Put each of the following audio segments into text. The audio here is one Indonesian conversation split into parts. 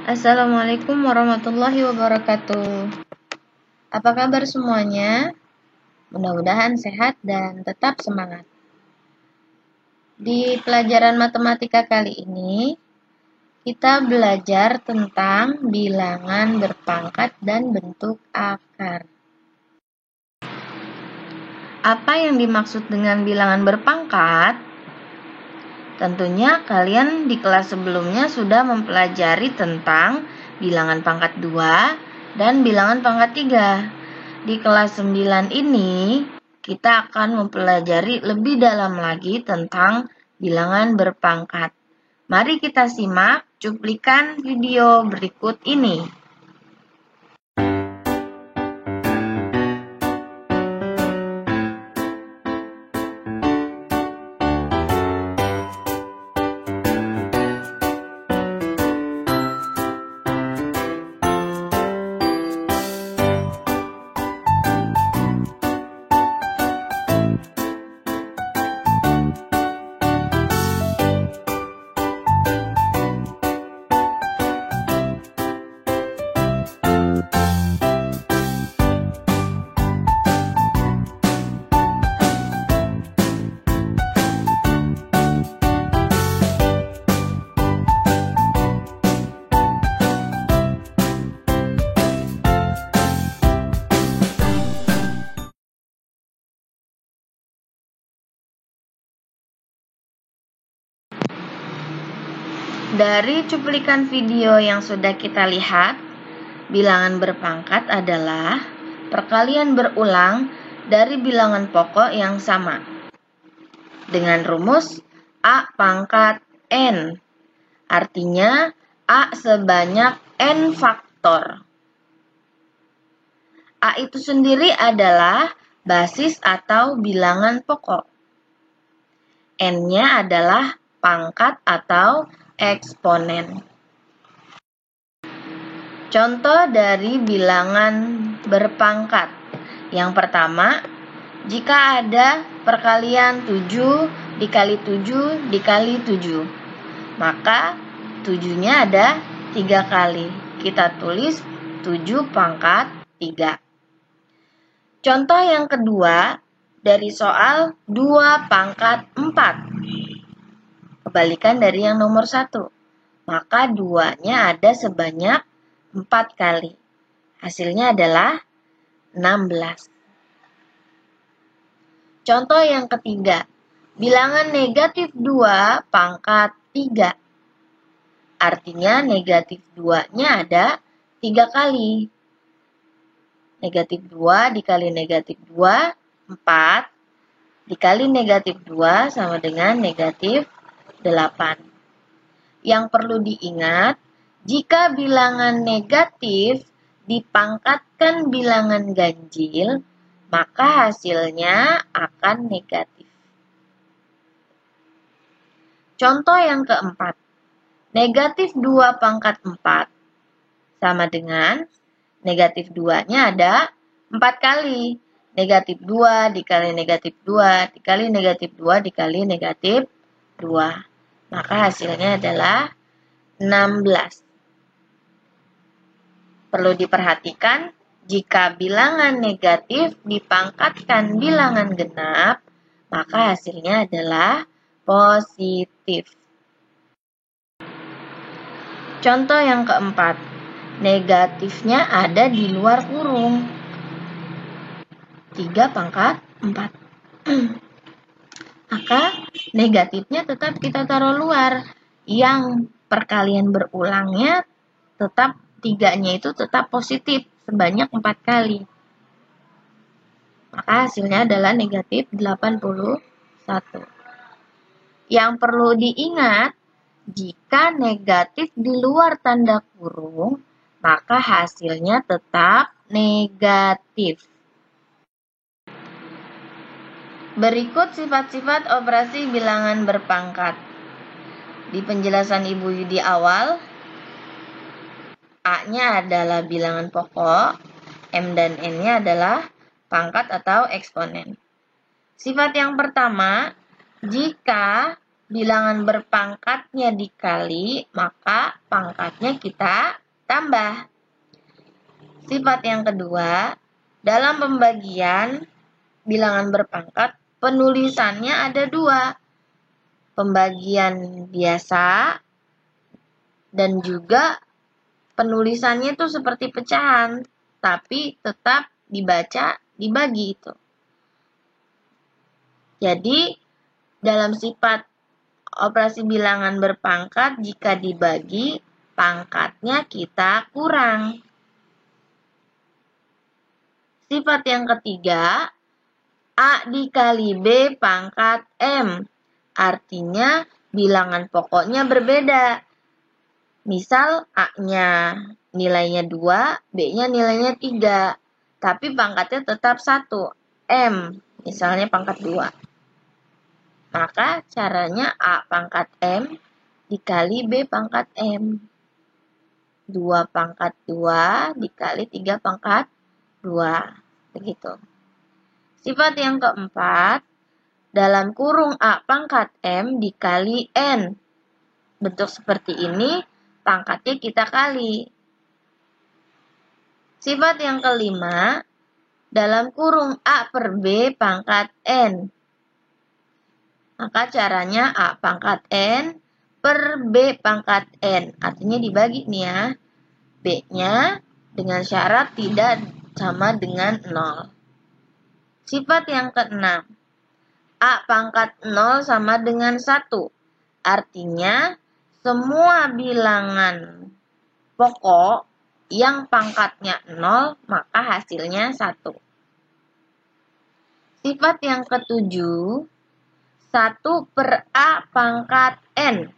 Assalamualaikum warahmatullahi wabarakatuh. Apa kabar semuanya? Mudah-mudahan sehat dan tetap semangat. Di pelajaran matematika kali ini, kita belajar tentang bilangan berpangkat dan bentuk akar. Apa yang dimaksud dengan bilangan berpangkat? Tentunya kalian di kelas sebelumnya sudah mempelajari tentang bilangan pangkat 2 dan bilangan pangkat 3. Di kelas 9 ini, kita akan mempelajari lebih dalam lagi tentang bilangan berpangkat. Mari kita simak cuplikan video berikut ini. Dari cuplikan video yang sudah kita lihat, bilangan berpangkat adalah perkalian berulang dari bilangan pokok yang sama dengan rumus A pangkat N. Artinya A sebanyak N faktor. A itu sendiri adalah basis atau bilangan pokok. N-nya adalah pangkat atau eksponen. Contoh dari bilangan berpangkat. Yang pertama, jika ada perkalian 7 dikali 7 dikali 7, maka 7-nya ada 3 kali. Kita tulis 7 pangkat 3. Contoh yang kedua, dari soal 2 pangkat 4. Kebalikan dari yang nomor 1. Maka 2-nya ada sebanyak 4 kali. Hasilnya adalah 16. Contoh yang ketiga, bilangan negatif 2 pangkat 3. Artinya negatif 2-nya ada 3 kali. Negatif 2 dikali negatif 2, 4. Dikali negatif 2 sama dengan negatif 8. Yang perlu diingat, jika bilangan negatif dipangkatkan bilangan ganjil, maka hasilnya akan negatif. Contoh yang keempat, negatif 2 pangkat 4 sama dengan negatif 2-nya ada 4 kali. Negatif 2 dikali negatif 2 dikali negatif 2 dikali negatif 2. Maka hasilnya adalah 16. Perlu diperhatikan, jika bilangan negatif dipangkatkan bilangan genap, maka hasilnya adalah positif. Contoh yang keempat, negatifnya ada di luar kurung. 3 pangkat 4. Maka negatifnya tetap kita taruh luar. Yang perkalian berulangnya tetap 3-nya itu tetap positif sebanyak 4 kali. Maka hasilnya adalah negatif 81. Yang perlu diingat, jika negatif di luar tanda kurung, maka hasilnya tetap negatif. Berikut sifat-sifat operasi bilangan berpangkat. Di penjelasan Ibu Yudi awal, A-nya adalah bilangan pokok, M dan N-nya adalah pangkat atau eksponen. Sifat yang pertama, jika bilangan berpangkatnya dikali, maka pangkatnya kita tambah. Sifat yang kedua, dalam pembagian bilangan berpangkat, penulisannya ada dua. Pembagian biasa dan juga penulisannya itu seperti pecahan, tapi tetap dibaca, dibagi itu. Jadi, dalam sifat operasi bilangan berpangkat, jika dibagi, pangkatnya kita kurang. Sifat yang ketiga, A dikali B pangkat M. Artinya, bilangan pokoknya berbeda. Misal, A-nya nilainya 2, B-nya nilainya 3. Tapi pangkatnya tetap 1, M. Misalnya pangkat 2. Maka caranya A pangkat M dikali B pangkat M. 2 pangkat 2 dikali 3 pangkat 2. Begitu. Sifat yang keempat, dalam kurung A pangkat M dikali N. Bentuk seperti ini, pangkatnya kita kali. Sifat yang kelima, dalam kurung A per B pangkat N. Maka caranya A pangkat N per B pangkat N. Artinya dibagi nih ya. B-nya dengan syarat tidak sama dengan 0. Sifat yang keenam, A pangkat 0 sama dengan 1. Artinya, semua bilangan pokok yang pangkatnya 0, maka hasilnya 1. Sifat yang ketujuh, 1 per A pangkat N.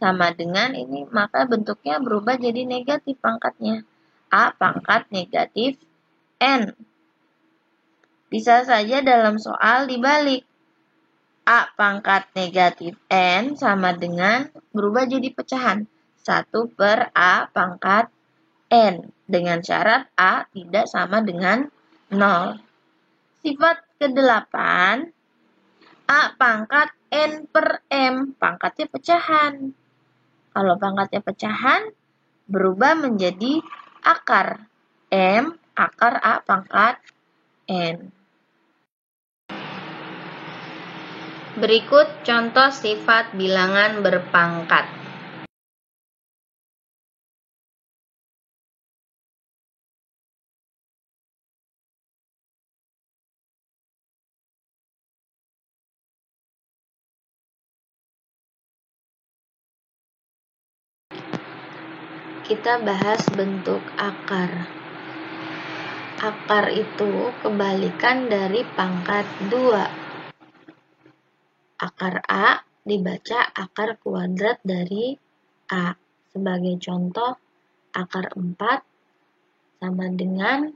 Sama dengan ini, maka bentuknya berubah jadi negatif pangkatnya. A pangkat negatif N. Bisa saja dalam soal dibalik. A pangkat negatif N sama dengan berubah jadi pecahan. 1 per A pangkat N. Dengan syarat A tidak sama dengan 0. Sifat ke-8, A pangkat N per M. Pangkatnya pecahan. Kalau pangkatnya pecahan, berubah menjadi akar. M akar A pangkat N. Berikut contoh sifat bilangan berpangkat. Kita bahas bentuk akar. Akar itu kebalikan dari pangkat 2. Akar A dibaca akar kuadrat dari A. Sebagai contoh, akar 4 sama dengan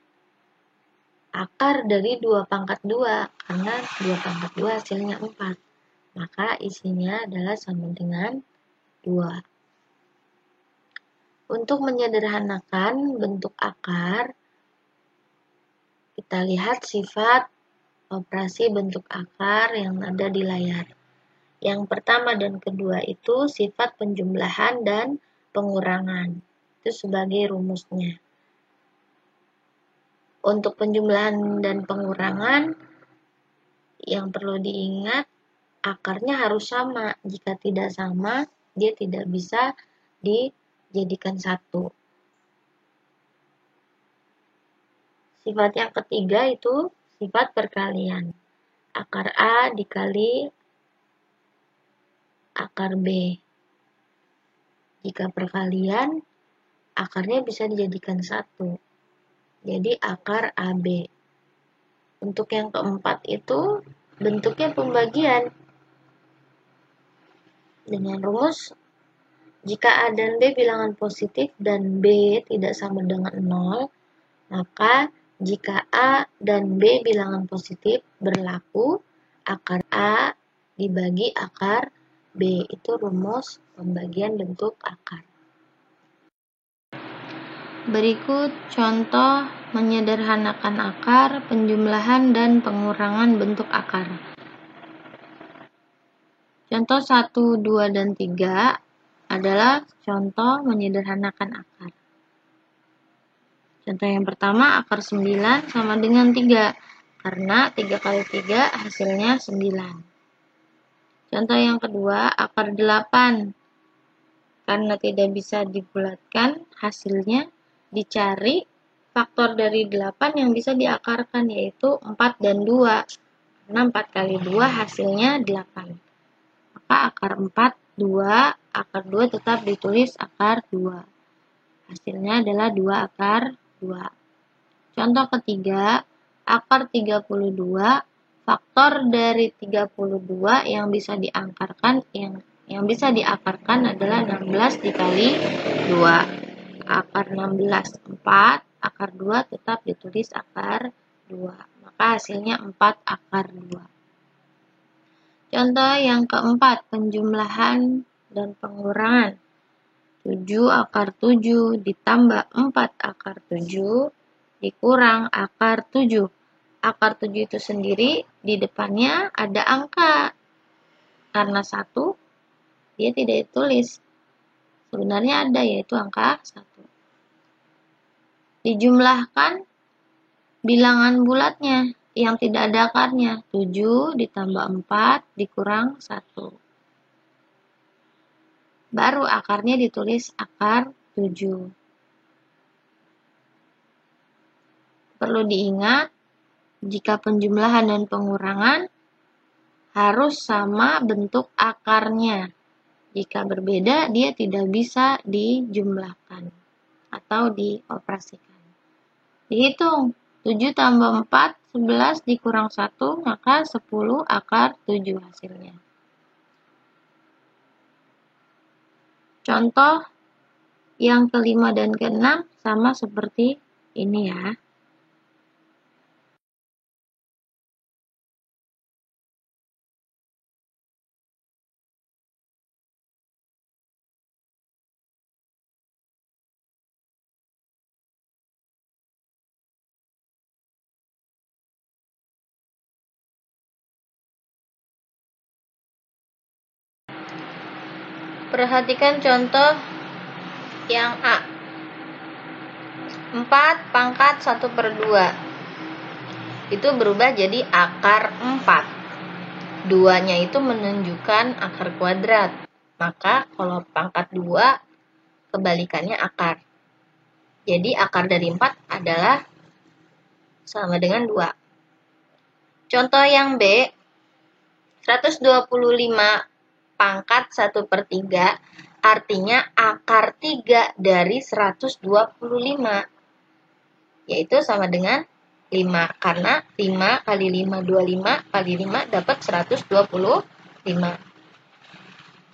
akar dari 2 pangkat 2. Karena 2 pangkat 2 hasilnya 4. Maka isinya adalah sama dengan 2. Untuk menyederhanakan bentuk akar, kita lihat sifat operasi bentuk akar yang ada di layar. Yang pertama dan kedua itu sifat penjumlahan dan pengurangan. Itu sebagai rumusnya. Untuk penjumlahan dan pengurangan, yang perlu diingat, akarnya harus sama. Jika tidak sama, dia tidak bisa dijadikan satu. Sifat yang ketiga itu sifat perkalian. Akar A dikali akar B. Jika perkalian, akarnya bisa dijadikan satu. Jadi akar AB. Untuk yang keempat itu bentuknya pembagian. Dengan rumus, jika A dan B bilangan positif dan B tidak sama dengan 0, maka jika A dan B bilangan positif berlaku, akar A dibagi akar B. Itu rumus pembagian bentuk akar. Berikut contoh menyederhanakan akar, penjumlahan, dan pengurangan bentuk akar. Contoh 1, 2, dan 3 adalah contoh menyederhanakan akar. Contoh yang pertama, akar 9 sama dengan 3. Karena 3 kali 3 hasilnya 9. Contoh yang kedua, akar 8. Karena tidak bisa dibulatkan, hasilnya dicari faktor dari 8 yang bisa diakarkan, yaitu 4 dan 2. Karena 4 kali 2 hasilnya 8. Maka akar 4, 2, akar 2 tetap ditulis akar 2. Hasilnya adalah 2 akar 2. Contoh ketiga, akar 32, faktor dari 32 yang bisa diakarkan adalah 16 dikali 2. Akar 16, 4, akar 2 tetap ditulis akar 2. Maka hasilnya 4 akar 2. Contoh yang keempat, penjumlahan dan pengurangan. 7 akar 7 ditambah 4 akar 7 dikurang akar 7. Akar 7 itu sendiri di depannya ada angka. Karena 1, dia tidak ditulis. Sebenarnya ada, yaitu angka 1. Dijumlahkan bilangan bulatnya yang tidak ada akarnya. 7 ditambah 4 dikurang 1. Baru akarnya ditulis akar 7. Perlu diingat, jika penjumlahan dan pengurangan harus sama bentuk akarnya. Jika berbeda, dia tidak bisa dijumlahkan atau dioperasikan. Dihitung, 7 tambah 4, 11 dikurang 1, maka 10 akar 7 hasilnya. Contoh yang kelima dan keenam sama seperti ini ya. Perhatikan contoh yang A. 4 pangkat 1/2. Itu berubah jadi akar 4. 2-nya itu menunjukkan akar kuadrat. Maka kalau pangkat 2, kebalikannya akar. Jadi akar dari 4 adalah sama dengan 2. Contoh yang B. 125 pangkat 1/3 artinya akar 3 dari 125, yaitu sama dengan 5, karena 5 kali 5, 25 kali 5 dapat 125.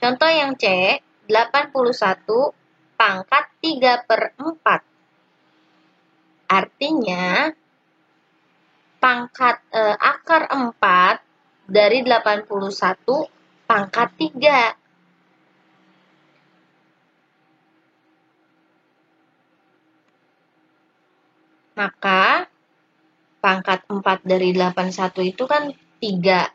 Contoh yang C, 81 pangkat 3/4 artinya akar 4 dari 81 pangkat 3. Maka pangkat 4 dari 81 itu kan 3.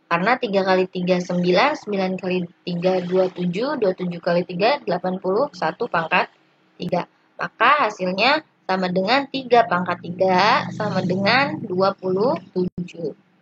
Karena 3 kali 3 9, 9 kali 3 27, 27 kali 3 81 pangkat 3. Maka hasilnya sama dengan 3 pangkat 3 sama dengan 27.